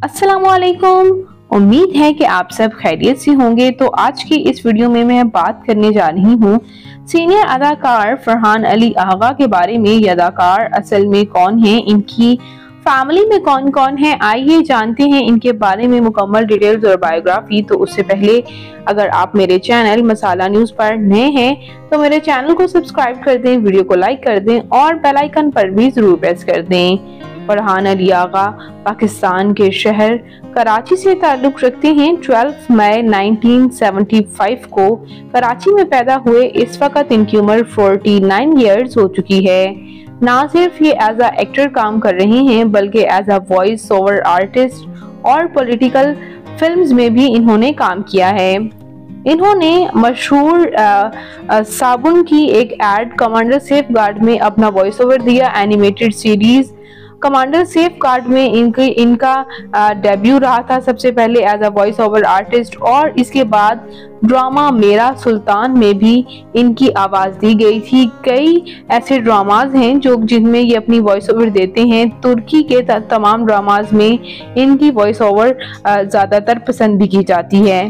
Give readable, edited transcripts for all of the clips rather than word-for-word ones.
अस्सलामुअलैकुम। उम्मीद है कि आप सब खैरियत से होंगे। तो आज की इस वीडियो में मैं बात करने जा रही हूँ सीनियर अदाकार फरहान अली आगा के बारे में। ये अदाकार असल में कौन है, इनकी फैमिली में कौन कौन है, आइए जानते हैं इनके बारे में मुकम्मल डिटेल्स और बायोग्राफी। तो उससे पहले अगर आप मेरे चैनल मसाला न्यूज पर नए हैं तो मेरे चैनल को सब्सक्राइब कर दें, वीडियो को लाइक कर दें और बेल आइकन पर भी जरूर प्रेस कर दें। फरहान अली आगा पाकिस्तान के शहर कराची से ताल्लुक रखते हैं। 12 मई 1975 को कराची में पैदा हुए। इस वक्त इनकी उम्र 49 इयर्स हो चुकी है। ना सिर्फ ये एज अ एक्टर काम कर रहे हैं बल्कि as a voice over artist और पॉलिटिकल फिल्म्स में भी इन्होंने काम किया है। इन्होंने मशहूर साबुन की एक एड कमांडर सेफ गार्ड में अपना वॉइस ओवर दिया। Animated series Commander Safeguard में इनका डेब्यू रहा था सबसे पहले as a voice over artist, और इसके बाद ड्रामा मेरा सुल्तान में भी इनकी आवाज दी गई थी। कई ऐसे ड्रामाज हैं जिनमें ये अपनी वॉइस ओवर देते हैं। तुर्की के तमाम ड्रामाज में इनकी वॉइस ओवर ज्यादातर पसंद भी की जाती है।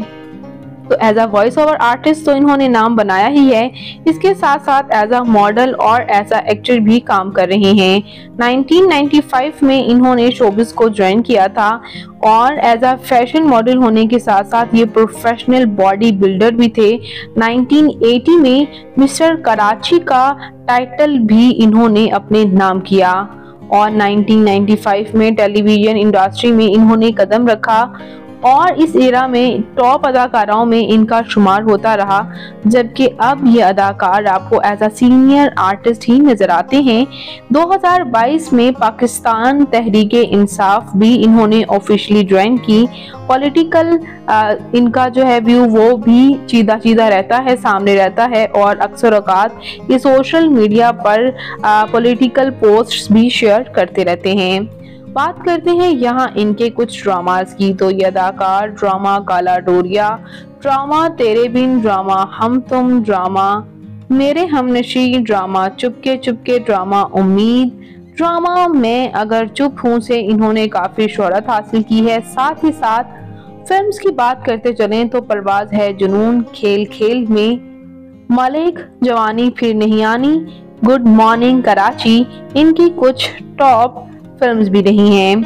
तो as a voice over artist तो इन्होंने नाम बनाया ही है, इसके साथ साथ एज अ मॉडल और एज अ एक्टर भी काम कर रहे हैं। 1995 में इन्होंने शोबिस को ज्वाइन किया था और एज अ फैशन मॉडल होने के साथ साथ ये प्रोफेशनल बॉडी बिल्डर भी थे। 1980 में मिस्टर कराची का टाइटल भी इन्होंने अपने नाम किया और 1995 में टेलीविजन इंडस्ट्री में इन्होंने कदम रखा और इस एरा में टॉप अदाकाराओं में इनका शुमार होता रहा। जबकि अब ये अदाकार आपको एज अ सीनियर आर्टिस्ट ही नजर आते हैं। 2022 में पाकिस्तान तहरीके इंसाफ भी इन्होंने ऑफिशियली ज्वाइन की। पॉलिटिकल इनका जो है व्यू वो भी सीधा रहता है, सामने रहता है और अक्सर औकात ये सोशल मीडिया पर पॉलिटिकल पोस्ट्स भी शेयर करते रहते हैं। बात करते हैं यहाँ इनके कुछ ड्रामास की। तो ये अदाकार ड्रामा काला डोरिया, ड्रामा तेरे बिन, ड्रामा हम तुम, ड्रामा मेरे हमनशी, ड्रामा चुपके चुपके, ड्रामा उम्मीद, ड्रामा मैं अगर चुप हूँ से इन्होंने काफी शोहरत हासिल की है। साथ ही साथ फिल्म्स की बात करते चलें तो परवाज है जुनून, खेल खेल में, मलिक, जवानी फिर नहीं आनी, गुड मॉर्निंग कराची इनकी कुछ टॉप फिल्म्स भी रही हैं।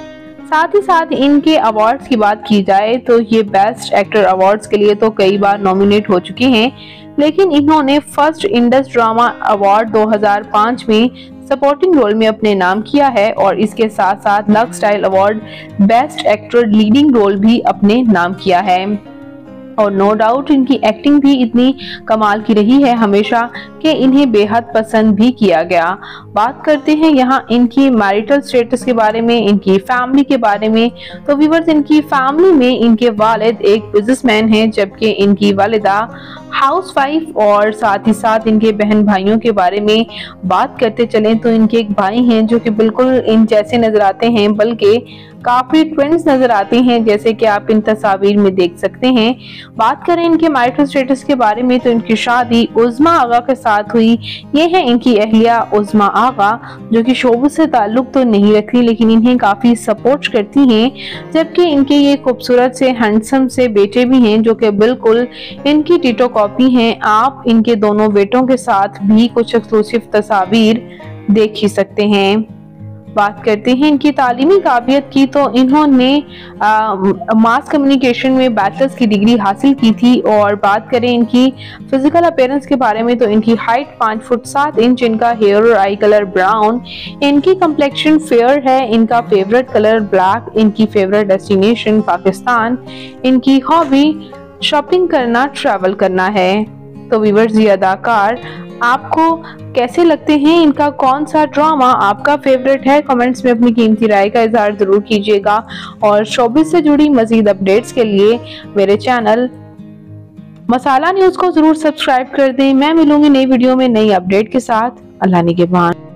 साथ ही साथ इनके अवार्ड्स की बात की जाए तो ये बेस्ट एक्टर अवार्ड्स के लिए तो कई बार नॉमिनेट हो चुके हैं, लेकिन इन्होंने फर्स्ट इंडस ड्रामा अवार्ड 2005 में सपोर्टिंग रोल में अपने नाम किया है और इसके साथ साथ Lux style award best actor leading role भी अपने नाम किया है। और नो डाउट इनकी एक्टिंग भी इतनी कमाल की रही है हमेशा कि इन्हें बेहद पसंद भी किया गया। बात करते हैं यहाँ इनकी मैरिटल स्टेटस के बारे में, इनकी फैमिली के बारे में। तो व्यूअर्स, इनकी फैमिली में इनके वालिद एक बिजनेसमैन हैं जबकि इनकी वालिदा हाउसवाइफ, और साथ ही साथ इनके बहन भाइयों के बारे में बात करते चलें तो इनके एक भाई हैं जो कि बिल्कुल इन जैसे नजर आते हैं, बल्कि काफी ट्विंस नजर आते हैं जैसे कि आप इन तस्वीर में देख सकते हैं। बात करें इनके मैरिटल स्टेटस के बारे में तो इनकी शादी उज़्मा आगा के साथ हुई। ये है इनकी अहलिया उज़्मा आगा जो कि शोबिस से ताल्लुक तो नहीं रखती लेकिन इन्हें काफी सपोर्ट करती हैं। जबकि इनके ये खूबसूरत से हैंडसम से बेटे भी हैं जो कि बिल्कुल इनकी टिटो कॉपी हैं। आप इनके दोनों बेटों के साथ भी कुछ एक्सक्लूसिव तस्वीर देख ही सकते हैं। बात करते हैं इनकी तालीमी काबिलियत की तो इन्होंने मास कम्युनिकेशन में बैचलर्स की डिग्री हासिल की थी। और बात करें इनकी फिजिकल अपीयरेंस के बारे में तो इनकी हाइट 5 फुट 7 इंच, इनका हेयर और आई कलर ब्राउन, इनकी कम्प्लेक्शन फेयर है, इनका फेवरेट कलर ब्लैक, इनकी फेवरेट डेस्टिनेशन पाकिस्तान, इनकी हॉबी शॉपिंग करना, ट्रैवल करना है। तो व्यूअर्स, ये अदाकार आपको कैसे लगते हैं, इनका कौन सा ड्रामा आपका फेवरेट है, कमेंट्स में अपनी कीमती राय का इजहार जरूर कीजिएगा। और शोबिस से जुड़ी मजीद अपडेट्स के लिए मेरे चैनल मसाला न्यूज को जरूर सब्सक्राइब कर दें। मैं मिलूंगी नई वीडियो में नई अपडेट के साथ। अल्लाह निगहबान।